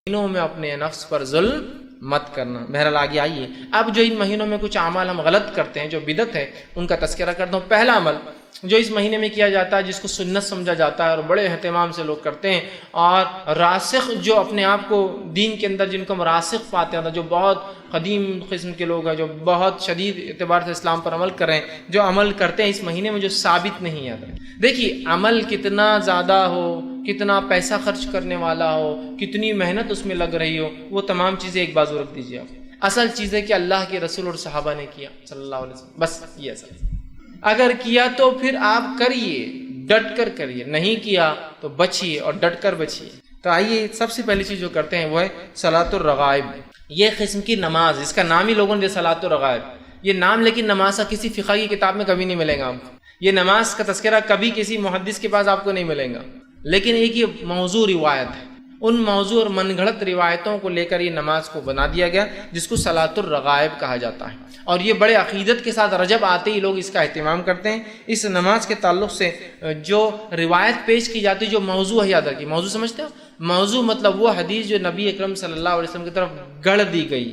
مہینوں میں اپنے نفس پر ظلم مت کرنا۔ بہرحال آگے آئیے، اب جو ان مہینوں میں کچھ اعمال ہم غلط کرتے ہیں جو بدعت ہے ان کا تذکرہ کرتا ہوں۔ پہلا عمل جو اس مہینے میں کیا جاتا ہے جس کو سنت سمجھا جاتا ہے اور بڑے اہتمام سے لوگ کرتے ہیں، اور راسخ جو اپنے آپ کو دین کے اندر جن کو ہم راسخ پاتے ہیں، جو بہت قدیم قسم کے لوگ ہیں، جو بہت شدید اعتبار سے اسلام پر عمل کر رہے ہیں، جو عمل کرتے ہیں اس مہینے میں جو ثابت نہیں آتا۔ دیکھیے عمل کتنا زیادہ ہو، کتنا پیسہ خرچ کرنے والا ہو، کتنی محنت اس میں لگ رہی ہو، وہ تمام چیزیں ایک بازو رکھ دیجیے آپ۔ اصل چیز ہے کہ اللہ کے رسول اور صحابہ نے کیا صلی اللہ علیہ وسلم، بس یہ اصل ہے۔ اگر کیا تو پھر آپ کریے، ڈٹ کر کریے، نہیں کیا تو بچیے اور ڈٹ کر بچیے۔ تو آئیے سب سے پہلی چیز جو کرتے ہیں وہ ہے صلاۃ الرغائب۔ یہ قسم کی نماز، اس کا نام ہی لوگوں نے صلاۃ الرغائب، یہ نام لیکن نماز کا کسی فقہ کی کتاب میں کبھی نہیں ملے گا آپ کو، یہ نماز کا تذکرہ کبھی کسی محدث کے پاس آپ کو نہیں ملے گا، لیکن ایک یہ موضوع روایت ہے، ان موضوع اور من گھڑت روایتوں کو لے کر یہ نماز کو بنا دیا گیا جس کو صلاۃ الرغائب کہا جاتا ہے، اور یہ بڑے عقیدت کے ساتھ رجب آتے ہی لوگ اس کا اہتمام کرتے ہیں۔ اس نماز کے تعلق سے جو روایت پیش کی جاتی ہے، جو موضوع ہے، یاد رکھیے موضوع سمجھتے ہو؟ موضوع مطلب وہ حدیث جو نبی اکرم صلی اللہ علیہ وسلم کی طرف گڑھ دی گئی،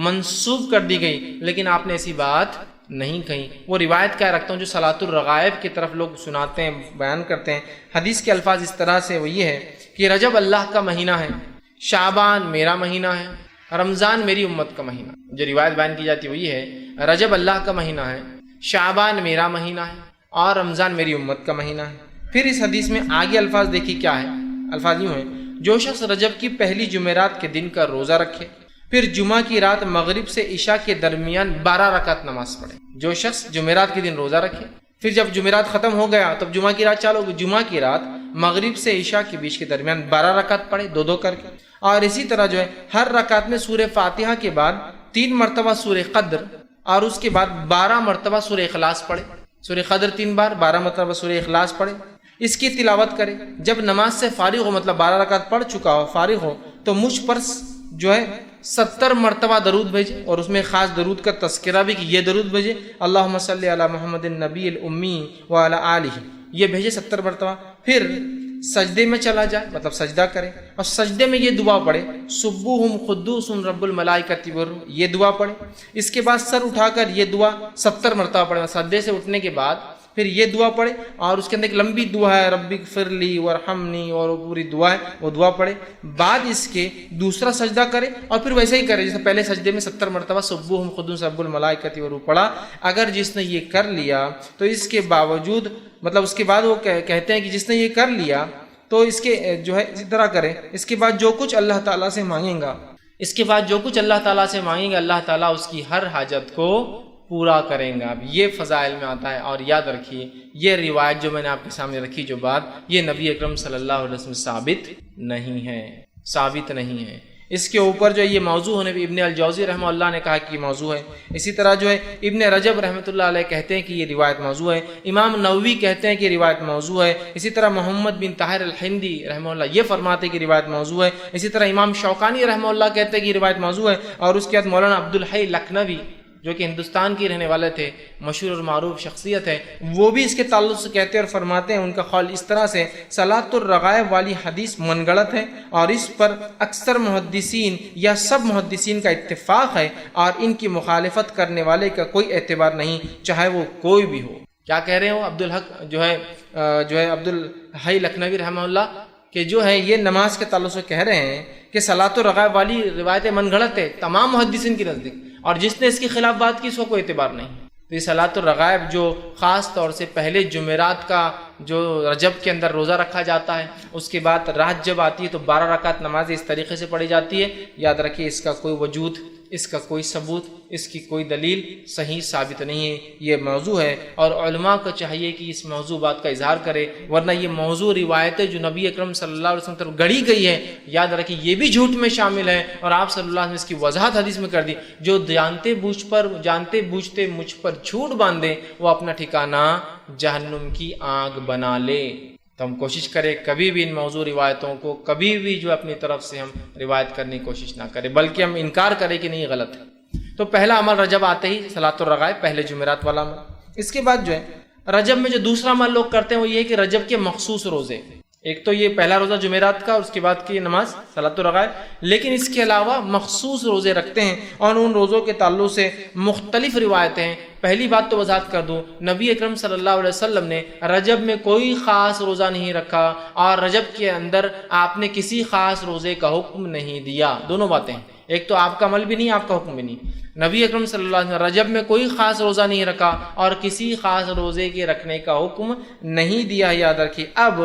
منسوب کر دی گئی، لیکن آپ نے ایسی بات نہیں کہیں، وہ روایت کیا رکھتا ہوں جو صلاۃ الرغائب کی طرف لوگ سناتے ہیں، بیان کرتے ہیں۔ حدیث کے الفاظ اس طرح سے وہ یہ ہے کہ رجب اللہ کا مہینہ ہے، شعبان میرا مہینہ ہے، رمضان میری امت کا مہینہ۔ جو روایت بیان کی جاتی ہے وہ یہ ہے رجب اللہ کا مہینہ ہے، شعبان میرا مہینہ ہے، اور رمضان میری امت کا مہینہ ہے۔ پھر اس حدیث میں آگے الفاظ دیکھیے کیا ہے، الفاظ یوں ہیں، جو شخص رجب کی پہلی جمعرات کے دن کا روزہ رکھے، پھر جمعہ کی رات مغرب سے عشاء کے درمیان 12 رکعت نماز پڑھے۔ جو شخص جمعرات کے دن روزہ رکھے، پھر جب جمعرات ختم ہو گیا تب جمعہ کی رات چالو ہوگی، جمعہ کی رات مغرب سے عشاء کے بیچ کے درمیان 12 رکعت پڑھے، دو دو کر کے، اور اسی طرح جو ہے ہر رکعت میں سورہ فاتحہ کے بعد 3 مرتبہ سورہ قدر، اور اس کے بعد 12 مرتبہ سورہ اخلاص پڑھے۔ سورہ قدر 3 بار، 12 مرتبہ سورہ اخلاص پڑھے، اس کی تلاوت کرے۔ جب نماز سے فارغ ہو، مطلب 12 رکعت پڑھ چکا ہو، فارغ ہو، تو مجھ پر جو ہے 70 مرتبہ درود بھیجے، اور اس میں خاص درود کا تذکرہ بھی کہ یہ درود بھیجے، اللہم صلی علی محمد النبی الامی وعلی آلہ، یہ بھیجے 70 مرتبہ۔ پھر سجدے میں چلا جائے، مطلب سجدہ کرے، اور سجدے میں یہ دعا پڑھے، سبوہم قدوس رب الملائکۃ والروح، یہ دعا پڑھے۔ اس کے بعد سر اٹھا کر یہ دعا 70 مرتبہ پڑھے، سجدے سے اٹھنے کے بعد پھر یہ دعا پڑھے، اور اس کے اندر ایک لمبی دعا ہے رب اغفر لی وارحمنی، اور وہ پوری دعا ہے، وہ دعا پڑھے۔ بعد اس کے دوسرا سجدہ کرے، اور پھر ویسے ہی کرے جیسے پہلے سجدے میں 70 مرتبہ سبوہم قدوس رب الملائکۃ والروح پڑھا۔ اگر جس نے یہ کر لیا تو اس کے باوجود، مطلب اس کے بعد وہ کہتے ہیں کہ جس نے یہ کر لیا تو اس کے جو ہے اسی طرح کرے، اس کے بعد جو کچھ اللہ تعالیٰ سے مانگیں گا، اس کے بعد جو کچھ اللہ تعالیٰ سے مانگیں گے، اللہ تعالیٰ اس کی ہر حاجت کو پورا کریں گا۔ اب یہ فضائل میں آتا ہے، اور یاد رکھیے یہ روایت جو میں نے آپ کے سامنے رکھی، جو بات، یہ نبی اکرم صلی اللہ علیہ وسلم ثابت نہیں ہے، ثابت نہیں ہے۔ اس کے اوپر جو یہ موضوع ہونے بھی ابن الجوزی رحمہ اللہ نے کہا کہ یہ موضوع ہے، اسی طرح جو ہے ابن رجب رحمۃ اللہ علیہ کہتے ہیں کہ یہ روایت موضوع ہے، امام نووی کہتے ہیں کہ یہ روایت موضوع ہے، اسی طرح محمد بن طاہر الہندی رحمہ اللہ یہ فرماتے ہیں کہ روایت موضوع ہے، اسی طرح امام شوکانی رحمہ اللہ کہتے ہیں کہ یہ روایت موضوع ہے، اور اس کے بعد مولانا عبدالحی لکھنوی جو کہ ہندوستان کے رہنے والے تھے، مشہور اور معروف شخصیت ہے، وہ بھی اس کے تعلق سے کہتے ہیں اور فرماتے ہیں، ان کا قول اس طرح سے صلاۃ الرغائب والی حدیث من گڑت ہے، اور اس پر اکثر محدثین یا سب محدثین کا اتفاق ہے، اور ان کی مخالفت کرنے والے کا کوئی اعتبار نہیں، چاہے وہ کوئی بھی ہو۔ کیا کہہ رہے ہو عبدالحق جو ہے عبدالحی لکھنوی رحمہ اللہ کہ جو ہے یہ نماز کے تعلق سے کہہ رہے ہیں کہ صلاۃ الرغائب والی روایتیں من گھڑت ہے تمام محدثین کی نزدیک، اور جس نے اس کے خلاف بات کی اس کو کوئی اعتبار نہیں۔ تو یہ صلاۃ الرغائب جو خاص طور سے پہلے جمعرات کا جو رجب کے اندر روزہ رکھا جاتا ہے، اس کے بعد رات جب آتی ہے تو 12 رکعت نماز اس طریقے سے پڑھی جاتی ہے، یاد رکھیے اس کا کوئی وجود، اس کا کوئی ثبوت، اس کی کوئی دلیل صحیح ثابت نہیں ہے، یہ موضوع ہے، اور علماء کو چاہیے کہ اس موضوع بات کا اظہار کرے، ورنہ یہ موضوع روایتیں جو نبی اکرم صلی اللہ علیہ وسلم طرف گڑھی گئی ہے، یاد رکھیے یہ بھی جھوٹ میں شامل ہے، اور آپ صلی اللہ علیہ وسلم اس کی وضاحت حدیث میں کر دی، جو جانتے بوجھتے مجھ پر جھوٹ باندھے وہ اپنا ٹھکانہ جہنم کی آگ بنا لے۔ تو ہم کوشش کریں کبھی بھی ان موضوع روایتوں کو کبھی بھی جو اپنی طرف سے ہم روایت کرنے کی کوشش نہ کریں، بلکہ ہم انکار کریں کہ نہیں غلط ہے۔ تو پہلا عمل رجب آتے ہی صلاۃ الرغائب، پہلے جمعرات والا عمل۔ اس کے بعد جو ہے رجب میں جو دوسرا عمل لوگ کرتے ہیں وہ یہ ہے کہ رجب کے مخصوص روزے، ایک تو یہ پہلا روزہ جمعرات کا اور اس کے بعد کی نماز صلاۃ الرغائب، لیکن اس کے علاوہ مخصوص روزے رکھتے ہیں اور ان روزوں کے تعلق سے مختلف روایتیں ہیں۔ پہلی بات تو وضاحت کر دوں، نبی اکرم صلی اللہ علیہ وسلم نے رجب میں کوئی خاص روزہ نہیں رکھا اور رجب کے اندر آپ نے کسی خاص روزے کا حکم نہیں دیا۔ دونوں باتیں، ایک تو آپ کا عمل بھی نہیں، آپ کا حکم بھی نہیں۔ نبی اکرم صلی اللہ علیہ وسلم رجب میں کوئی خاص روزہ نہیں رکھا اور کسی خاص روزے کے رکھنے کا حکم نہیں دیا، یاد رکھیے۔ اب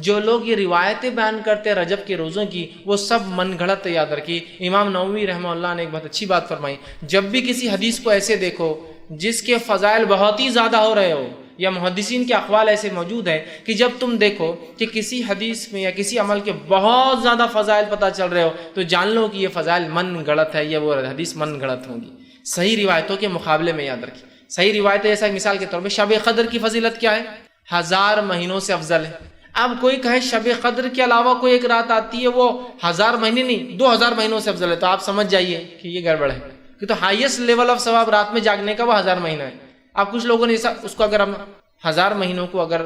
جو لوگ یہ روایتیں بیان کرتے ہیں رجب کے روزوں کی، وہ سب من گھڑت، یاد رکھیے۔ امام نووی رحمہ اللہ نے ایک بہت اچھی بات فرمائی، جب بھی کسی حدیث کو ایسے دیکھو جس کے فضائل بہت ہی زیادہ ہو رہے ہو، یا محدثین کے اقوال ایسے موجود ہیں کہ جب تم دیکھو کہ کسی حدیث میں یا کسی عمل کے بہت زیادہ فضائل پتہ چل رہے ہو، تو جان لو کہ یہ فضائل من گھڑت ہے، یہ وہ حدیث من گھڑت ہوں گی، صحیح روایتوں کے مقابلے میں۔ یاد رکھیے صحیح روایتیں، جیسا مثال کے طور پہ شب قدر کی فضیلت کیا ہے؟ 1000 مہینوں سے افضل ہے۔ اب کوئی کہے شب قدر کے علاوہ کوئی ایک رات آتی ہے وہ 1000 مہینے نہیں 2000 مہینوں سے افضل ہے، تو آپ سمجھ جائیے کہ یہ گڑبڑ ہے، کہ تو ہائیسٹ لیول آف ثواب رات میں جاگنے کا وہ 1000 مہینہ ہے۔ اب کچھ لوگوں نے اس کو اگر ہم 1000 مہینوں کو اگر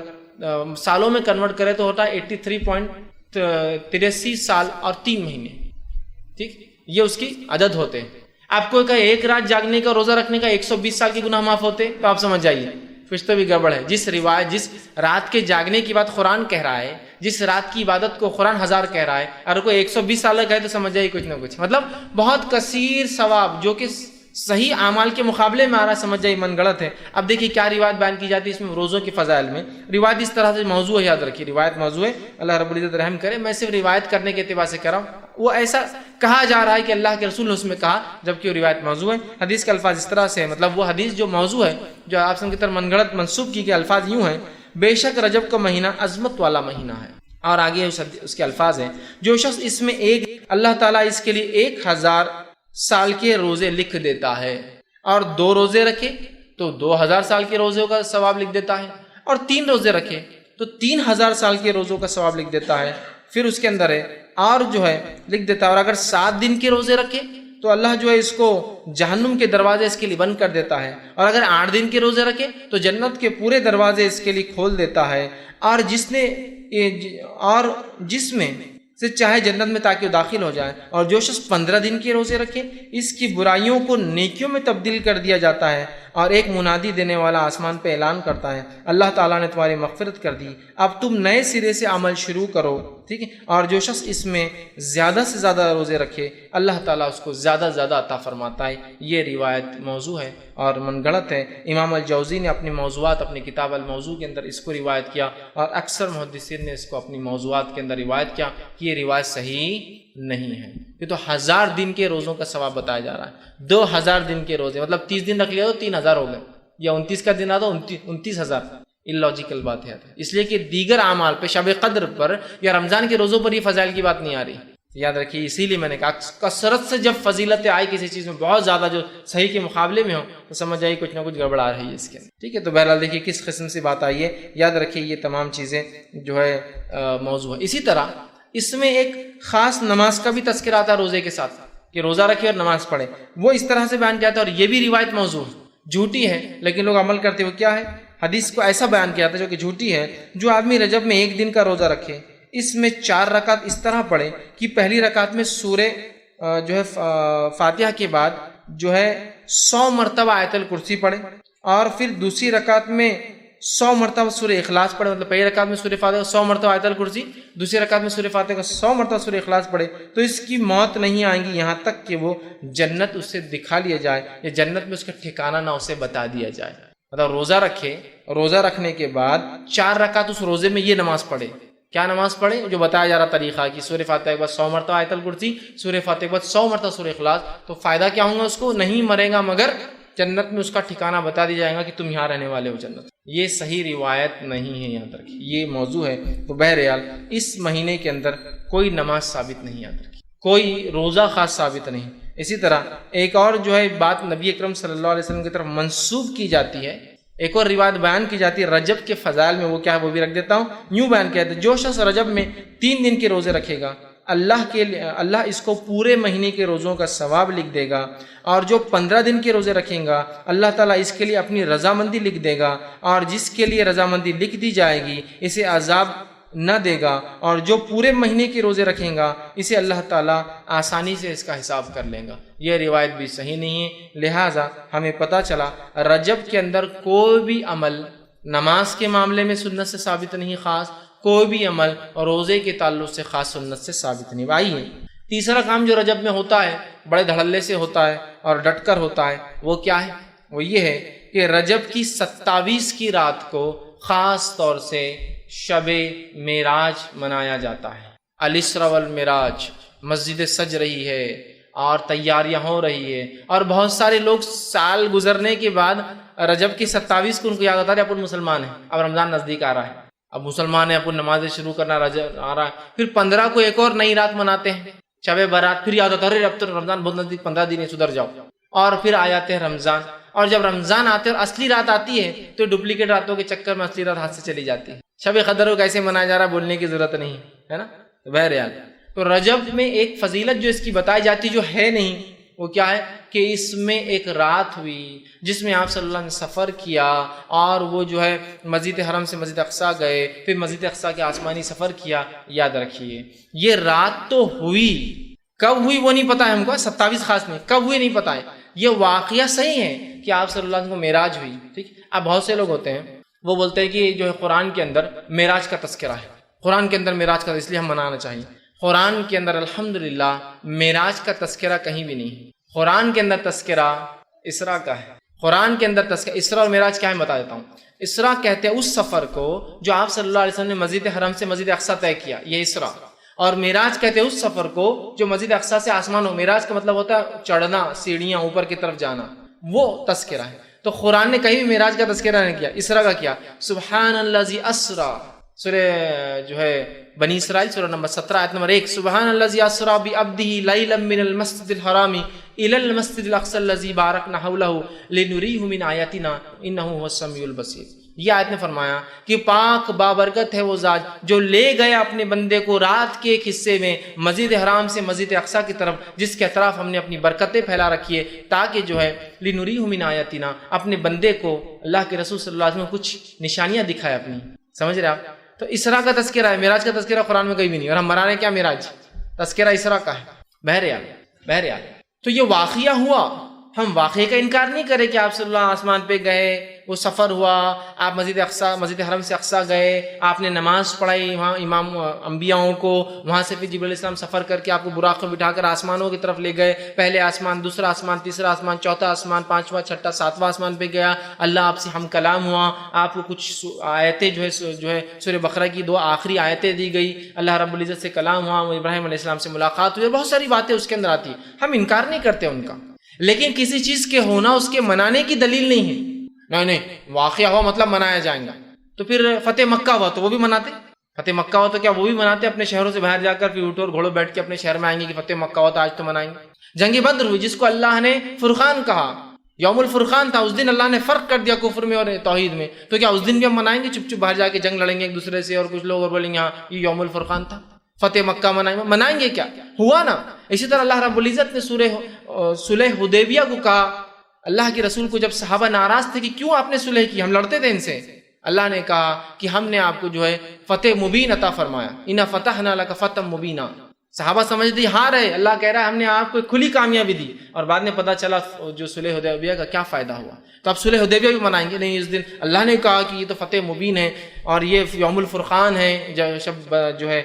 سالوں میں کنورٹ کرے تو ہوتا ہے 83.83 سال اور 3 مہینے، ٹھیک، یہ اس کی عدد ہوتے ہیں۔ آپ کو کہا ایک رات جاگنے کا روزہ رکھنے کا 120 سال کے گناہ معاف ہوتے، تو آپ سمجھ جائیے کچھ تو بھی گڑبڑ ہے۔ جس رات کے جاگنے کی بات قرآن کہہ رہا ہے، جس رات کی عبادت کو قرآن 1000 کہہ رہا ہے، اور کوئی 120 سال کہے تو سمجھ جائیے کچھ نہ کچھ، مطلب بہت کثیر ثواب جو کہ صحیح اعمال کے مقابلے میں آ رہا ہے، سمجھ جائیے من گڑت ہے۔ اب دیکھیے کیا روایت بیان کی جاتی ہے اس میں روزوں کے فضائل میں۔ روایت اس طرح سے موضوع ہے، یاد رکھیے روایت موضوع ہے، اللہ رب العزت رحم کرے۔ میں صرف روایت کرنے کے اعتبار سے کر رہا ہوں، وہ ایسا کہا جا رہا ہے کہ اللہ کے رسول نے اس میں کہا، جبکہ وہ روایت موضوع ہے۔ حدیث کے الفاظ اس طرح سے ہیں، مطلب وہ حدیث جو موضوع ہے، جو آپ کی طرف من گڑت منسوب کی گئے الفاظ یوں ہیں: بے شک رجب کا مہینہ عظمت والا مہینہ ہے، اور آگے اس کے الفاظ ہیں: جو شخص اس میں اللہ تعالیٰ اس کے لیے 1000 سال کے روزے لکھ دیتا ہے، اور 2 روزے رکھے تو 2000 سال کے روزوں کا ثواب لکھ دیتا ہے، اور 3 روزے رکھے تو 3000 سال کے روزوں کا ثواب لکھ دیتا ہے۔ پھر اس کے اندر ہے اور جو ہے لکھ دیتا ہے، اور اگر 7 دن کے روزے رکھے تو اللہ جو ہے اس کو جہنم کے دروازے اس کے لیے بند کر دیتا ہے، اور اگر 8 دن کے روزے رکھے تو جنت کے پورے دروازے اس کے لیے کھول دیتا ہے، اور جس میں سے چاہے جنت میں تاکہ وہ داخل ہو جائے۔ اور جو شخص 15 دن کے روزے رکھے، اس کی برائیوں کو نیکیوں میں تبدیل کر دیا جاتا ہے، اور ایک منادی دینے والا آسمان پہ اعلان کرتا ہے: اللہ تعالیٰ نے تمہاری مغفرت کر دی، اب تم نئے سرے سے عمل شروع کرو، ٹھیک ہے۔ اور جو شخص اس میں زیادہ سے زیادہ روزے رکھے، اللہ تعالیٰ اس کو زیادہ زیادہ عطا فرماتا ہے۔ یہ روایت موضوع ہے اور من گڑت ہے۔ امام الجوزی نے اپنی موضوعات، اپنی کتاب الموضوع کے اندر اس کو روایت کیا، اور اکثر محدثین نے اس کو اپنی موضوعات کے اندر روایت کیا کہ یہ روایت صحیح نہیں ہے۔ یہ تو 1000 دن کے روزوں کا ثواب بتایا جا رہا ہے، 2000 دن کے روزے، مطلب 30 دن رکھ لیا تو 3000 ہو گئے، یا 29 کا دن آتا 29000۔ اللاجیکل بات ہے، اس لیے کہ دیگر اعمال پہ، شب قدر پر یا رمضان کے روزوں پر یہ فضائل کی بات نہیں آ رہی، یاد رکھیے۔ اسی لیے میں نے کہا کثرت سے جب فضیلتیں آئی کسی چیز میں بہت زیادہ جو صحیح کے مقابلے میں ہو، تو سمجھ آئیے کچھ نہ کچھ گڑبڑ آ رہی ہے اس کے اندر، ٹھیک ہے۔ تو بہرحال دیکھیے کس قسم سے بات آئی ہے، یاد رکھیے یہ تمام چیزیں جو ہے موضوع ہے۔ اسی طرح اس میں ایک خاص نماز کا بھی تذکرہ آتا ہے روزے کے ساتھ، کہ روزہ رکھے اور نماز پڑھے، وہ اس طرح سے بیان کیا جاتا ہے، اور یہ بھی روایت موضوع جھوٹی ہے، لیکن لوگ عمل کرتے ہوئے کیا ہے، حدیث کو ایسا بیان کیا جاتا ہے جو کہ جھوٹی ہے: جو آدمی رجب میں 1 دن کا روزہ رکھے، اس میں 4 رکعت اس طرح پڑھے کہ پہلی رکعت میں سورہ جو ہے فاتحہ کے بعد جو ہے 100 مرتبہ آیت الکرسی پڑھے، اور پھر دوسری رکعت میں 100 مرتبہ سورہ اخلاص پڑھے، مطلب پہلی رکعت میں سورہ فاتحہ 100 مرتبہ آیت الکرسی، دوسری رکعت میں سورہ فاتحہ کا 100 مرتبہ سورہ اخلاص پڑھے، تو اس کی موت نہیں آئے گی یہاں تک کہ وہ جنت اس سے دکھا لیا جائے، یا جنت میں اس کا ٹھکانہ نہ اسے بتا دیا جائے۔ مطلب روزہ رکھے، روزہ رکھنے کے بعد 4 رکعت اس روزے میں یہ نماز پڑھے، کیا نماز پڑھے جو بتایا جا رہا طریقہ، کہ سورہ فاتحہ کے بعد 100 مرتبہ آیت الکرسی، سورہ فاتحہ کے بعد 100 مرتبہ سورہ اخلاص، تو فائدہ کیا ہوگا اس کو؟ نہیں مرے گا، مگر جنت میں اس کا ٹھکانہ بتا دیا جائے گا کہ تم یہاں رہنے والے ہو جنت۔ یہ صحیح روایت نہیں ہے، یاد رکھیے یہ موضوع ہے۔ تو بہرحال اس مہینے کے اندر کوئی نماز ثابت نہیں، یاد رکھیے کوئی روزہ خاص ثابت نہیں۔ اسی طرح ایک اور جو ہے بات نبی اکرم صلی اللہ علیہ وسلم کی طرف منسوب کی جاتی ہے، ایک اور روایت بیان کی جاتی ہے رجب کے فضائل میں، وہ کیا ہے وہ بھی رکھ دیتا ہوں۔ یوں بیان کیا ہے: جو شخص رجب میں 3 دن کے روزے رکھے گا، اللہ اس کو پورے مہینے کے روزوں کا ثواب لکھ دے گا، اور جو 15 دن کے روزے رکھیں گا، اللہ تعالیٰ اس کے لیے اپنی رضامندی لکھ دے گا، اور جس کے لیے رضامندی لکھ دی جائے گی اسے عذاب نہ دے گا، اور جو پورے مہینے کے روزے رکھیں گا اسے اللہ تعالیٰ آسانی سے اس کا حساب کر لیں گا۔ یہ روایت بھی صحیح نہیں ہے، لہٰذا ہمیں پتہ چلا رجب کے اندر کوئی بھی عمل نماز کے معاملے میں سنت سے ثابت نہیں، خاص کوئی بھی عمل روزے کے تعلق سے خاص سنت سے ثابت نہیں۔ آئیے تیسرا کام جو رجب میں ہوتا ہے، بڑے دھڑلے سے ہوتا ہے اور ڈٹ کر ہوتا ہے، وہ کیا ہے؟ وہ یہ ہے کہ رجب کی 27 کی رات کو خاص طور سے شب معراج منایا جاتا ہے۔ الاسراء والمعراج، مسجد سج رہی ہے اور تیاریاں ہو رہی ہے، اور بہت سارے لوگ سال گزرنے کے بعد رجب کی 27 کو ان کو یاد آتا ہے اپن مسلمان ہیں، اب رمضان نزدیک آ رہا ہے، اب مسلمان ہیں، اپن نمازیں شروع کرنا رجب آ رہا ہے، پھر 15 کو ایک اور نئی رات مناتے ہیں شب برات، پھر یاد آتا ہے اب تو رمضان بہت نزدیک، 15 دن ہے، سدھر جاؤ، اور پھر آ جاتے ہیں رمضان، اور جب رمضان آتے اور اصلی رات آتی ہے تو ڈپلیکیٹ راتوں کے چکر میں اصلی رات ہاتھ سے چلی جاتی ہے۔ شب قدر کو کیسے منایا جا رہا ہے بولنے کی ضرورت نہیں ہے نا، بہرحال تو رجب میں ایک فضیلت جو اس کی بتائی جاتی جو ہے نہیں، وہ کیا ہے کہ اس میں ایک رات ہوئی جس میں آپ صلی اللہ علیہ وسلم نے سفر کیا، اور وہ جو ہے مسجد حرم سے مسجد اقصیٰ گئے، پھر مسجد اقصیٰ کے آسمانی سفر کیا۔ یاد رکھیے یہ رات تو ہوئی، کب ہوئی وہ نہیں پتا ہے ہم کو، 27 خاص نہیں، کب ہوئی نہیں پتا ہے، یہ واقعہ صحیح ہے کہ آپ صلی اللہ علیہ وسلم کو معراج ہوئی، ٹھیک۔ اب بہت سے لوگ ہوتے ہیں وہ بولتے ہیں کہ جو ہے قرآن کے اندر معراج کا تذکرہ ہے، قرآن کے اندر معراج کا، اس لیے ہم منانا چاہیے۔ قرآن کے اندر الحمدللہ معراج کا تذکرہ کہیں بھی نہیں، قرآن کے اندر تذکرہ اسراء کا ہے۔ قرآن کے اندر تذکرہ اسراء اور معراج کیا ہے بتا دیتا ہوں۔ اسراء کہتے ہیں اس سفر کو جو آپ صلی اللہ علیہ وسلم نے مسجد حرم سے مسجد اقصیٰ طے کیا، یہ اسراء، اور معراج کہتے ہیں اس سفر کو جو مسجد اقصیٰ سے آسمان ہو، معراج کا مطلب ہوتا ہے چڑھنا، سیڑھیاں اوپر کی طرف جانا، وہ تذکرہ ہے۔ تو قرآن نے کہیں بھی معراج کا تذکرہ نہیں کیا، اسراء کا کیا۔ سبحان الذی اسریٰ، سورہ جو ہے بنی اسرائیل سورہ نمبر 17 آیت نمبر 1، سبحان الذی اسریٰ بعبدہ لیلا من المسجد الحرام الی المسجد الاقصی الذی بارکنا حولہ لنریہ من آیاتنا انہ هو السمیع البصیر۔ یہ آیت نے فرمایا کہ پاک بابرکت ہے وہ ذات جو لے گیا اپنے بندے کو رات کے ایک حصے میں مسجد حرام سے مسجد اقصیٰ کی طرف، جس کے اطراف ہم نے اپنی برکتیں پھیلا رکھی ہے، تاکہ جو ہے لنریہ من آیاتنا، اپنے بندے کو اللہ کے رسول صلی اللہ علیہ وسلم کچھ نشانیاں دکھائے اپنی، سمجھ رہے آپ؟ تو اسراء کا تذکرہ ہے، معراج کا تذکرہ قرآن میں کہیں بھی نہیں، اور ہم منا رہے ہیں کیا معراج، تذکرہ اسراء کا ہے۔ بہرحال تو یہ واقعہ ہوا، ہم واقعے کا انکار نہیں کریں کہ آپ صلی اللہ آسمان پہ گئے، وہ سفر ہوا، آپ مسجد حرم سے اقصیٰ گئے، آپ نے نماز پڑھائی وہاں امام انبیاءوں کو، وہاں سے پھر جبرائیل علیہ السلام سفر کر کے آپ کو براق میں بٹھا کر آسمانوں کی طرف لے گئے، پہلے آسمان، دوسرا آسمان، تیسرا آسمان، چوتھا آسمان، پانچواں، چھٹا، ساتواں آسمان پہ گیا، اللہ آپ سے ہم کلام ہوا، آپ کو کچھ آیتیں جو ہے سورہ بقرہ کی 2 آخری آیتیں دی گئی، اللہ رب العزت سے کلام ہوا، ابراہیم علیہ السلام سے ملاقات ہوئی، بہت ساری باتیں اس کے اندر آتی ہیں، ہم انکار نہیں کرتے ان کا، لیکن کسی چیز کے ہونا اس کے منانے کی دلیل نہیں ہے۔ نہیں واقعہ ہوا مطلب منایا جائے گا، تو پھر فتح مکہ ہوا تو وہ بھی مناتے، فتح مکہ ہوا تو کیا وہ بھی مناتے، اپنے شہروں سے باہر جا کر پھر اونٹوں اور گھوڑوں بیٹھ کے اپنے شہر میں آئیں گے کہ فتح مکہ ہوا تو آج تو منائیں گے۔ جنگ بدر ہوئی جس کو اللہ نے فرقان کہا، یوم الفرقان تھا، اس دن اللہ نے فرق کر دیا کفر میں اور توحید میں، تو کیا اس دن بھی ہم منائیں گے، چپ چپ باہر جا کے جنگ لڑیں گے ایک دوسرے سے، اور کچھ لوگ اور بولیں گے ہاں یہ یوم الفرقان تھا، فتح مکہ منائیں گے کیا؟ ہوا نا۔ اسی طرح اللہ رب العزت نے صلح حدیبیہ کو کہا، اللہ کے رسول کو جب صحابہ ناراض تھے کہ کیوں آپ نے صلح کی، ہم لڑتے تھے ان سے، اللہ نے کہا کہ ہم نے آپ کو جو ہے فتح مبین عطا فرمایا، انا فتحنا لک فتحا مبینا۔ صحابہ سمجھتے ہار ہے، اللہ کہہ رہا ہے ہم نے آپ کو کھلی کامیابی دی، اور بعد میں پتہ چلا جو صلح حدیبیہ کا کیا فائدہ ہوا، تو اب صلح حدیبیہ بھی منائیں گے نہیں، اس دن اللہ نے کہا کہ یہ تو فتح مبین ہے، اور یہ یوم الفرقان ہے، جو ہے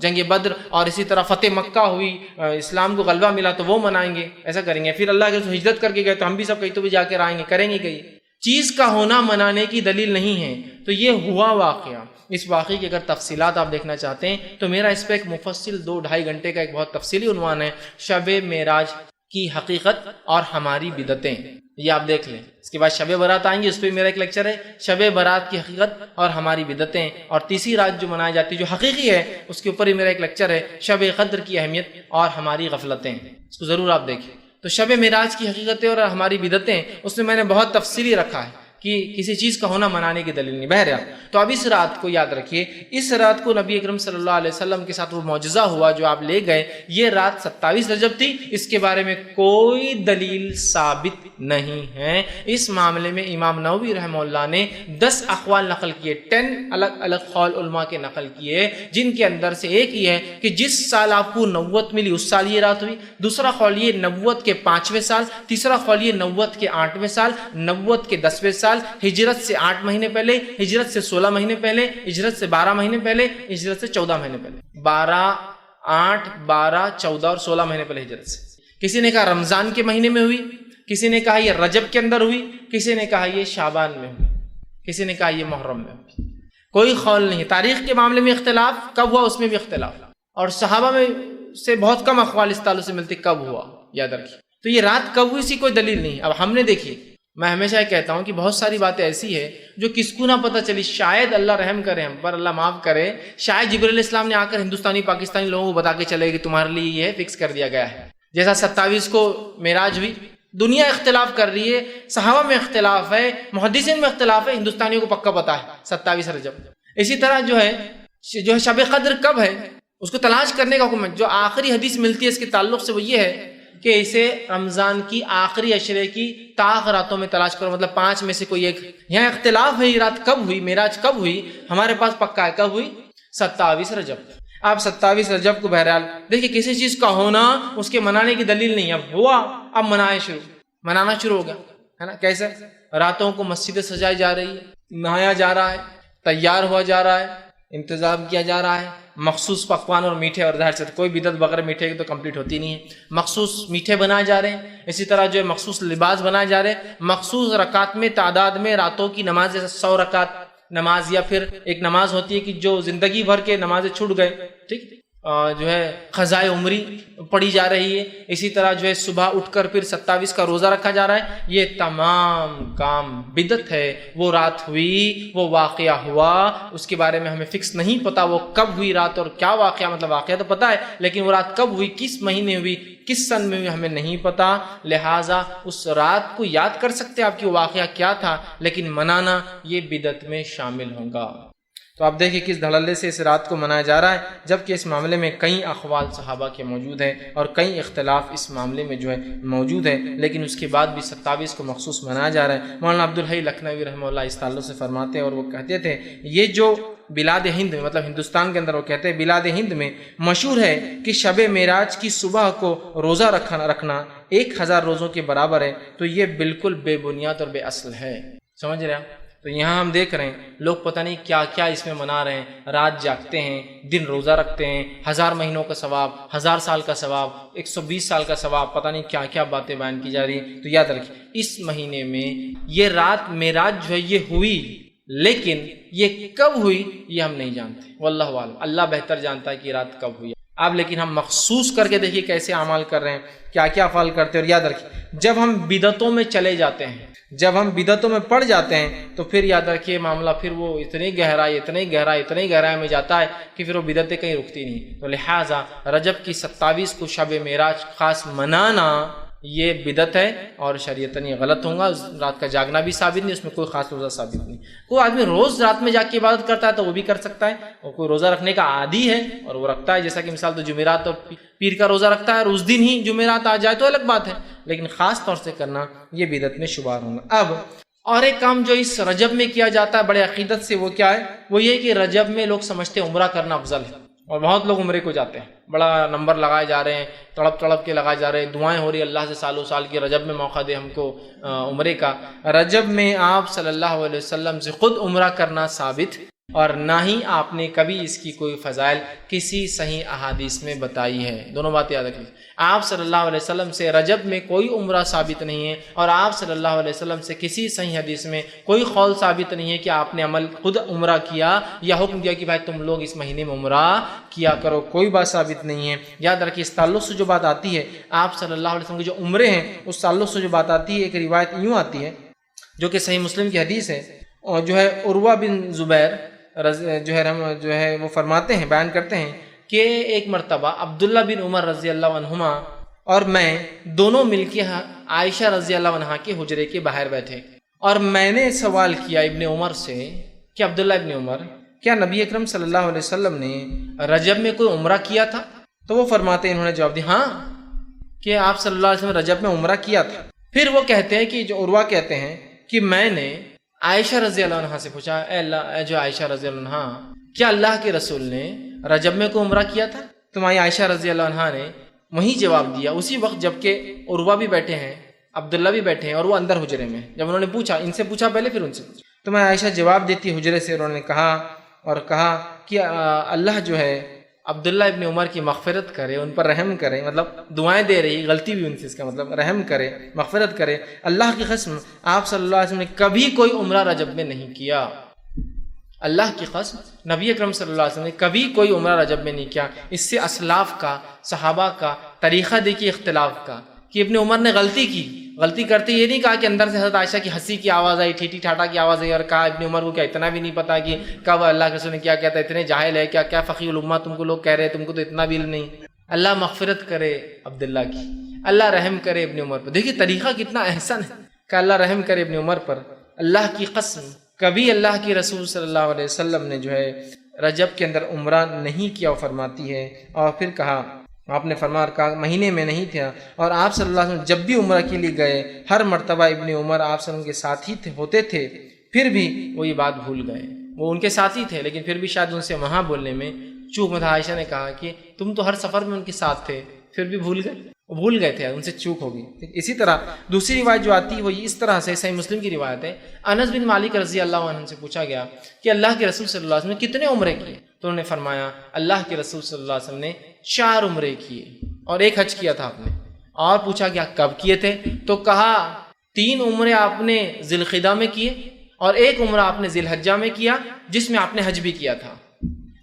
جنگ بدر، اور اسی طرح فتح مکہ ہوئی، اسلام کو غلبہ ملا تو وہ منائیں گے، ایسا کریں گے۔ پھر اللہ کے ہجرت کر کے گئے تو ہم بھی سب کہیں تو بھی جا کے آئیں گے، کریں گے کہیں، چیز کا ہونا منانے کی دلیل نہیں ہے۔ تو یہ ہوا واقعہ، اس واقعے کی اگر تفصیلات آپ دیکھنا چاہتے ہیں تو میرا اس پہ ایک مفصل 2-2.5 گھنٹے کا ایک بہت تفصیلی عنوان ہے، شب معراج کی حقیقت اور ہماری بدعتیں، یہ آپ دیکھ لیں۔ اس کے بعد شب برات آئیں گے، اس پہ میرا ایک لیکچر ہے، شب برات کی حقیقت اور ہماری بدعتیں، اور تیسری رات جو منائی جاتی ہے جو حقیقی ہے اس کے اوپر ہی میرا ایک لیکچر ہے، شب قدر کی اہمیت اور ہماری غفلتیں، اس کو ضرور آپ دیکھیں۔ تو شب معراج کی حقیقتیں اور ہماری بدعتیں، اس میں نے بہت تفصیلی رکھا ہے کہ کسی چیز کا ہونا منانے کی دلیل نہیں. بہرحال تو اب اس رات کو یاد رکھیے، اس رات کو نبی اکرم صلی اللہ علیہ وسلم کے ساتھ وہ معجزہ ہوا جو آپ لے گئے، یہ رات 27 رجب تھی. اس کے بارے میں کوئی دلیل ثابت نہیں ہے. اس معاملے میں امام نووی رحمہ اللہ نے 10 اقوال نقل کیے، 10 الگ الگ قول علماء کے نقل کیے، جن کے اندر سے ایک یہ ہے کہ جس سال آپ کو نبوت ملی اس سال یہ رات ہوئی. دوسرا قول یہ نبوت کے 5ویں سال. تیسرا قول یہ نبوت کے 8ویں سال، نبوت کے 10ویں سال، ہجرت سے 8 مہینے پہلے، ہجرت سے 16 مہینے پہلے، ہجرت سے 12 مہینے پہلے، ہجرت سے 14 مہینے پہلے. 8 12 14 اور 16 مہینے پہلے ہجرت سے. کسی نے کہا رمضان کے مہینے میں ہوئی، کسی نے کہا یہ رجب کے اندر ہوئی، کسی نے کہا یہ شعبان میں ہوئی، کسی نے کہا یہ محرم میں ہوئی. کوئی قول نہیں. تاریخ کے معاملے میں اختلاف، کب ہوا اس میں بھی اختلاف، اور صحابہ میں سے بہت کم اقوال اس تعلق سے ملتے کب ہوا، یاد رکھیے. تو یہ رات کب ہوئی اسی کوئی دلیل نہیں. اب ہم نے دیکھیے، میں ہمیشہ یہ کہتا ہوں کہ بہت ساری باتیں ایسی ہے جو کس کو نہ پتہ چلی. شاید اللہ رحم کرے ہم پر، اللہ معاف کرے، شاید جبرائیل علیہ السلام نے آ کر ہندوستانی پاکستانی لوگوں کو بتا کے چلے کہ تمہارے لیے یہ فکس کر دیا گیا ہے. جیسا 27 کو معراج ہوئی، دنیا اختلاف کر رہی ہے، صحابہ میں اختلاف ہے، محدثین میں اختلاف ہے، ہندوستانیوں کو پکا پتہ ہے 27 رجب. اسی طرح جو ہے شب قدر کب ہے اس کو تلاش کرنے کا حکم ہے. جو آخری حدیث ملتی ہے اس کے تعلق سے وہ یہ ہے کہ اسے رمضان کی آخری عشرے کی طاق راتوں میں تلاش کرو، مطلب 5 میں سے کوئی ایک. یہاں اختلاف ہے یہ رات کب ہوئی، معراج کب ہوئی، ہمارے پاس پکا ہے کب ہوئی، 27 رجب. آپ 27 رجب کو بہرحال دیکھیے کسی چیز کا ہونا اس کے منانے کی دلیل نہیں. اب ہوا، اب منانا شروع ہو گیا ہے نا. کیسے؟ راتوں کو مسجدیں سجائی جا رہی ہے، نہایا جا رہا ہے، تیار ہوا جا رہا ہے، انتظام کیا جا رہا ہے، مخصوص پکوان اور میٹھے، اور ظاہر سے کوئی بدعت بغیر میٹھے کی تو کمپلیٹ ہوتی نہیں ہے. مخصوص میٹھے بنائے جا رہے ہیں، اسی طرح جو ہے مخصوص لباس بنائے جا رہے ہیں، مخصوص رکعت میں تعداد میں راتوں کی نماز، جیسے 100 رکعت نماز، یا پھر ایک نماز ہوتی ہے کہ جو زندگی بھر کے نمازیں چھوٹ گئے، ٹھیک، جو ہے قضائے عمری پڑھی جا رہی ہے. اسی طرح جو ہے صبح اٹھ کر پھر 27 کا روزہ رکھا جا رہا ہے. یہ تمام کام بدعت ہے. وہ رات ہوئی، وہ واقعہ ہوا، اس کے بارے میں ہمیں فکس نہیں پتا وہ کب ہوئی رات اور کیا واقعہ، مطلب واقعہ تو پتا ہے لیکن وہ رات کب ہوئی، کس مہینے ہوئی، کس سن میں ہوئی، ہمیں نہیں پتا. لہٰذا اس رات کو یاد کر سکتے آپ کہ وہ واقعہ کیا تھا، لیکن منانا یہ بدعت میں شامل ہوگا. تو آپ دیکھیں کس دھڑلے سے اس رات کو منایا جا رہا ہے، جبکہ اس معاملے میں کئی اقوال صحابہ کے موجود ہیں اور کئی اختلاف اس معاملے میں جو ہے موجود ہے، لیکن اس کے بعد بھی 27 کو مخصوص منایا جا رہا ہے. مولانا عبدالحی لکھنوی رحمہ اللہ اس تعلق سے فرماتے ہیں، اور وہ کہتے تھے یہ جو بلاد ہند میں، مطلب ہندوستان کے اندر، وہ کہتے ہیں بلاد ہند میں مشہور ہے کہ شب معراج کی صبح کو روزہ رکھنا 1000 روزوں کے برابر ہے. تو یہ بالکل بے بنیاد اور بے اصل ہے. سمجھ رہے ہیں؟ تو یہاں ہم دیکھ رہے ہیں لوگ پتہ نہیں کیا کیا اس میں منا رہے ہیں. رات جاگتے ہیں، دن روزہ رکھتے ہیں، 1000 مہینوں کا ثواب، 1000 سال کا ثواب، 120 سال کا ثواب، پتہ نہیں کیا کیا باتیں بیان کی جا رہی ہیں. تو یاد رکھیے اس مہینے میں یہ رات معراج جو ہے یہ ہوئی، لیکن یہ کب ہوئی یہ ہم نہیں جانتے. واللہ اعلم، اللہ بہتر جانتا ہے کہ یہ رات کب ہوئی. آپ لیکن ہم مخصوص کر کے دیکھیے کیسے اعمال کر رہے ہیں، کیا کیا افعال کرتے ہیں. اور یاد رکھیے جب ہم بدعتوں میں چلے جاتے ہیں، جب ہم بدعتوں میں پڑ جاتے ہیں تو پھر یاد رکھیے معاملہ پھر وہ اتنی گہرائی میں جاتا ہے کہ پھر وہ بدعتیں کہیں رکتی نہیں. تو لہٰذا رجب کی 27 کو شب معراج خاص منانا یہ بدعت ہے اور شریعتاً یہ غلط ہوگا. رات کا جاگنا بھی ثابت نہیں، اس میں کوئی خاص روزہ ثابت نہیں. کوئی آدمی روز رات میں جاگ کے عبادت کرتا ہے تو وہ بھی کر سکتا ہے، اور کوئی روزہ رکھنے کا عادی ہے اور وہ رکھتا ہے، جیسا کہ مثال تو جمعرات اور پیر کا روزہ رکھتا ہے اور اس دن ہی جمعرات آ جائے تو الگ بات ہے، لیکن خاص طور سے کرنا یہ بدعت میں شمار ہوگا. اب اور ایک کام جو اس رجب میں کیا جاتا ہے بڑے عقیدت سے، وہ کیا ہے؟ وہ یہ کہ رجب میں لوگ سمجھتے ہیں عمرہ کرنا افضل ہے، اور بہت لوگ عمرے کو جاتے ہیں، بڑا نمبر لگائے جا رہے ہیں، تڑپ کے لگائے جا رہے ہیں، دعائیں ہو رہی ہیں اللہ سے سالوں سال کی رجب میں موقع دے ہم کو عمرے کا. رجب میں آپ صلی اللہ علیہ وسلم سے خود عمرہ کرنا ثابت، اور نہ ہی آپ نے کبھی اس کی کوئی فضائل کسی صحیح احادیث میں بتائی ہے. دونوں باتیں یاد رکھیں. آپ صلی اللہ علیہ وسلم سے رجب میں کوئی عمرہ ثابت نہیں ہے، اور آپ صلی اللہ علیہ وسلم سے کسی صحیح حدیث میں کوئی قول ثابت نہیں ہے کہ آپ نے عمل خود عمرہ کیا یا حکم دیا کہ بھائی تم لوگ اس مہینے میں عمرہ کیا کرو. کوئی بات ثابت نہیں ہے. یاد رکھیے اس تعلق سے جو بات آتی ہے آپ صلی اللہ علیہ وسلم کے جو عمرے ہیں اس تعلق سے جو بات آتی ہے، ایک روایت یوں آتی ہے جو کہ صحیح مسلم کی حدیث ہے، اور جو ہے عروہ بن زبیر جو ہے وہ فرماتے ہیں، بیان کرتے ہیں کہ ایک مرتبہ عبداللہ بن عمر رضی اللہ عنہما اور میں دونوں مل کے عائشہ رضی اللہ عنہا کے حجرے کے باہر بیٹھے. اور میں نے سوال کیا ابن عمر سے کہ عبداللہ ابن عمر، کیا نبی اکرم صلی اللہ علیہ وسلم نے رجب میں کوئی عمرہ کیا تھا؟ تو وہ فرماتے ہیں، انہوں نے جواب دیا ہاں کہ آپ صلی اللہ علیہ وسلم رجب میں عمرہ کیا تھا۔ پھر وہ کہتے ہیں کہ جو عروہ کہتے ہیں کہ میں نے عائشہ رضی اللہ عنہا سے پوچھا، اے اللہ، جو عائشہ رضی اللہ عنہا، کیا اللہ کے رسول نے رجب میں کوئی عمرہ کیا تھا؟ تو مائی عائشہ رضی اللہ عنہا نے وہی جواب دیا اسی وقت جب کہ عروہ بھی بیٹھے ہیں، عبداللہ بھی بیٹھے ہیں، اور وہ اندر حجرے میں، جب انہوں نے پوچھا، ان سے پوچھا پہلے پھر ان سے پوچھا، تو میں عائشہ جواب دیتی حجرے سے، انہوں نے کہا کہ اللہ جو ہے عبداللہ ابن عمر کی مغفرت کرے، ان پر رحم کرے، مطلب دعائیں دے رہی، غلطی بھی ان سے، اس کا مطلب رحم کرے، مغفرت کرے، اللہ کی قسم آپ صلی اللہ علیہ وسلم نے کبھی کوئی عمرہ رجب میں نہیں کیا، اللہ کی قسم نبی اکرم صلی اللہ علیہ وسلم نے کبھی کوئی عمرہ رجب میں نہیں کیا۔ اس سے اسلاف کا، صحابہ کا طریقہ دیکھیے اختلاف کا، کہ ابن عمر نے غلطی کرتے یہ نہیں کہا کہ اندر سے حضرت عائشہ کی ہنسی کی آواز آئی، ٹھیٹھی ٹھاٹا کی آواز آئی، اور کہا ابن عمر کو کیا اتنا بھی نہیں پتا کہ کب اللہ کے رسول نے کیا کہتا ہے، اتنے جاہل ہے کیا فقیہ الامہ تم کو لوگ کہہ رہے ہیں، تم کو تو اتنا بھی علم نہیں۔ اللہ مغفرت کرے عبداللہ کی، اللہ رحم کرے ابن عمر پر۔ دیکھیے طریقہ کتنا احسن ہے کہ اللہ رحم کرے ابن عمر پر۔ اللہ کی قسم کبھی اللہ کی رسول صلی اللہ علیہ وسلم نے جو ہے رجب کے اندر عمرہ نہیں کیا، فرماتی ہے۔ اور پھر کہا، آپ نے فرمایا مہینے میں نہیں تھا، اور آپ صلی اللہ علیہ وسلم جب بھی عمرہ کے لیے گئے ہر مرتبہ ابن عمر آپ صلی اللہ علیہ وسلم کے ساتھ ہی ہوتے تھے، پھر بھی وہ یہ بات بھول گئے۔ وہ ان کے ساتھ ہی تھے لیکن پھر بھی شاید ان سے وہاں بولنے میں چوک میں تھا۔ عائشہ نے کہا کہ تم تو ہر سفر میں ان کے ساتھ تھے، پھر بھی بھول گئے تھے، ان سے چوک ہو گئی۔ اسی طرح دوسری روایت جو آتی ہے وہ اس طرح سے، صحیح مسلم کی روایت ہے، انس بن مالک رضی اللہ عنہ سے پوچھا گیا کہ اللہ کے رسول صلی اللہ علیہ وسلم نے کتنے عمرے کیے؟ تو انہوں نے فرمایا اللہ کے رسول صلی اللہ علیہ وسلم نے 4 عمرے کیے اور 1 حج کیا تھا آپ نے۔ اور پوچھا گیا کب کیے تھے؟ تو کہا 3 عمرے آپ نے ذی القعدہ میں کیے اور 1 عمرہ آپ نے ذی الحجہ میں کیا، جس میں آپ نے حج بھی کیا تھا۔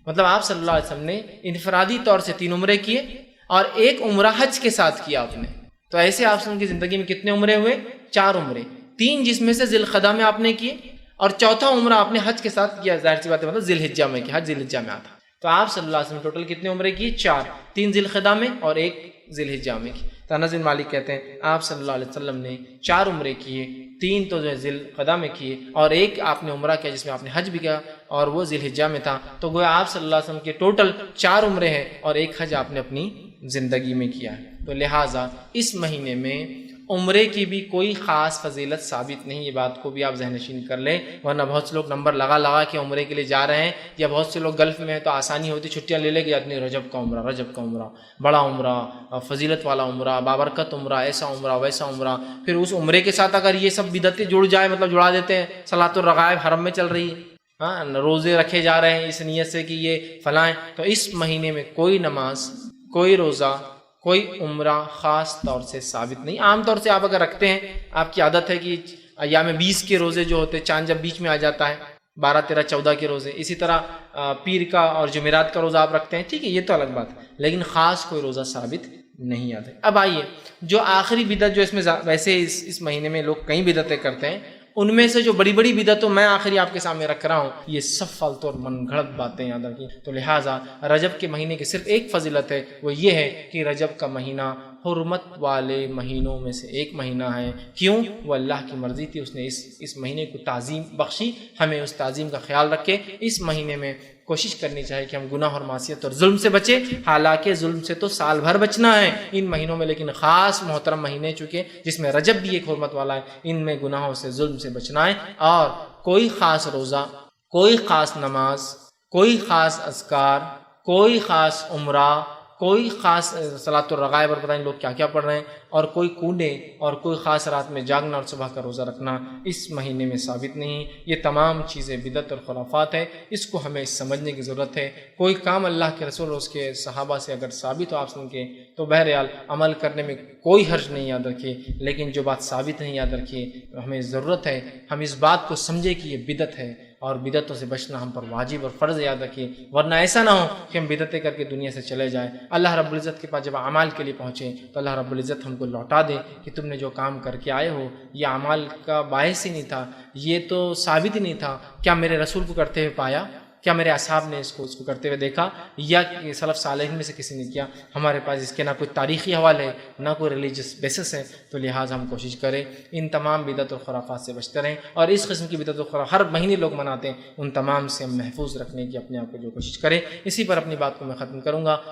مطلب آپ صلی اللہ علیہ وسلم نے انفرادی طور سے 3 عمرے کیے اور 1 عمرہ حج کے ساتھ کیا آپ نے۔ تو ایسے آپ کی زندگی میں کتنے عمرے ہوئے؟ 4 عمرے، 3 جس میں سے ذی القعدہ میں آپ نے کیے اور 4تھا عمرہ آپ نے حج کے ساتھ کیا۔ ظاہر سی بات ہے، مطلب ذی الحجہ میں کیا، حج ذی الحجہ میں آتا۔ تو آپ صلی اللہ علیہ وسلم ٹوٹل کتنے عمرے کیے؟ 4، 3 ذی القعدہ میں اور 1 ذی الحجہ میں کی۔ تو انس بن مالک کہتے ہیں آپ صلی اللہ علیہ وسلم نے 4 عمرے کیے، 3 تو جو ہے ذی القعدہ میں کیے اور 1 آپ نے عمرہ کیا جس میں آپ نے حج بھی کیا اور وہ ذی الحجہ میں تھا۔ تو گویا آپ صلی اللہ علیہ وسلم کے ٹوٹل 4 عمرے ہیں اور 1 حج آپ نے اپنی زندگی میں کیا ہے۔ تو لہٰذا اس مہینے میں عمرے کی بھی کوئی خاص فضیلت ثابت نہیں، یہ بات کو بھی آپ ذہن نشین کر لیں، ورنہ بہت سے لوگ نمبر لگا کے عمرے کے لیے جا رہے ہیں، یا بہت سے لوگ گلف میں ہیں تو آسانی ہوتی چھٹیاں لے کے جاتے ہیں، رجب کا عمرہ، بڑا عمرہ، فضیلت والا عمرہ، بابرکت عمرہ، ایسا عمرہ ویسا عمرہ۔ پھر اس عمرے کے ساتھ اگر یہ سب بدعتیں جڑ جائے، مطلب جڑا دیتے ہیں، صلاۃ الرغائب حرم میں چل رہی ہے، روزے رکھے جا رہے ہیں اس نیت سے کہ یہ فلاں، تو اس مہینے میں کوئی نماز، کوئی روزہ، کوئی عمرہ خاص طور سے ثابت نہیں۔ عام طور سے آپ اگر رکھتے ہیں، آپ کی عادت ہے کہ ایام 20 کے روزے جو ہوتے ہیں، چاند جب بیچ میں آ جاتا ہے، 12، 13، 14 کے روزے، اسی طرح پیر کا اور جمعرات کا روزہ آپ رکھتے ہیں، ٹھیک ہے، یہ تو الگ بات ہے، لیکن خاص کوئی روزہ ثابت نہیں آتا ہے۔ اب آئیے جو آخری بدعت جو اس میں ویسے اس مہینے میں لوگ کئی بدعتیں کرتے ہیں، ان میں سے جو بڑی بڑی بدعتوں میں آخری آپ کے سامنے رکھ رہا ہوں، یہ سب فالتو اور من گھڑت باتیں یاد رکھیں۔ تو لہٰذا رجب کے مہینے کی صرف ایک فضیلت ہے، وہ یہ ہے کہ رجب کا مہینہ حرمت والے مہینوں میں سے ایک مہینہ ہے۔ کیوں؟ وہ اللہ کی مرضی تھی، اس نے اس مہینے کو تعظیم بخشی، ہمیں اس تعظیم کا خیال رکھے۔ اس مہینے میں کوشش کرنی چاہیے کہ ہم گناہ اور معصیت اور ظلم سے بچیں، حالانکہ ظلم سے تو سال بھر بچنا ہے ان مہینوں میں، لیکن خاص محترم مہینے چونکہ جس میں رجب بھی ایک حرمت والا ہے، ان میں گناہوں سے، ظلم سے بچنا ہے، اور کوئی خاص روزہ، کوئی خاص نماز، کوئی خاص اذکار، کوئی خاص عمرہ، کوئی خاص صلاۃ الرغائب اور پتہ نہیں لوگ کیا کیا پڑھ رہے ہیں، اور کوئی کونے اور کوئی خاص رات میں جاگنا اور صبح کا روزہ رکھنا اس مہینے میں ثابت نہیں۔ یہ تمام چیزیں بدعت اور خرافات ہیں، اس کو ہمیں سمجھنے کی ضرورت ہے۔ کوئی کام اللہ کے رسول اور اس کے صحابہ سے اگر ثابت ہو آپ سن کے، تو بہرحال عمل کرنے میں کوئی حرج نہیں، یاد رکھیے، لیکن جو بات ثابت نہیں، یاد رکھیے، ہمیں ضرورت ہے ہم اس بات کو سمجھے کہ یہ بدعت ہے اور بدعتوں سے بچنا ہم پر واجب اور فرض، یاد رکھیے، ورنہ ایسا نہ ہو کہ ہم بدعتیں کر کے دنیا سے چلے جائیں۔ اللہ رب العزت کے پاس جب اعمال کے لیے پہنچیں تو اللہ رب العزت ہم کو لوٹا دے کہ تم نے جو کام کر کے آئے ہو یہ اعمال کا باعث ہی نہیں تھا، یہ تو ثابت ہی نہیں تھا، کیا میرے رسول کو کرتے ہوئے پایا؟ کیا میرے اصحاب نے اس کو کرتے ہوئے دیکھا یا سلف صالحین میں سے کسی نے کیا؟ ہمارے پاس اس کے نہ کوئی تاریخی حوالے ہے نہ کوئی ریلیجس بیسس ہے، تو لہٰذا ہم کوشش کریں ان تمام بدعت و خرافات سے بچتے رہیں، اور اس قسم کی بدعت و خرافات ہر مہینے لوگ مناتے ہیں، ان تمام سے ہم محفوظ رکھنے کی اپنے آپ کو جو کوشش کریں۔ اسی پر اپنی بات کو میں ختم کروں گا۔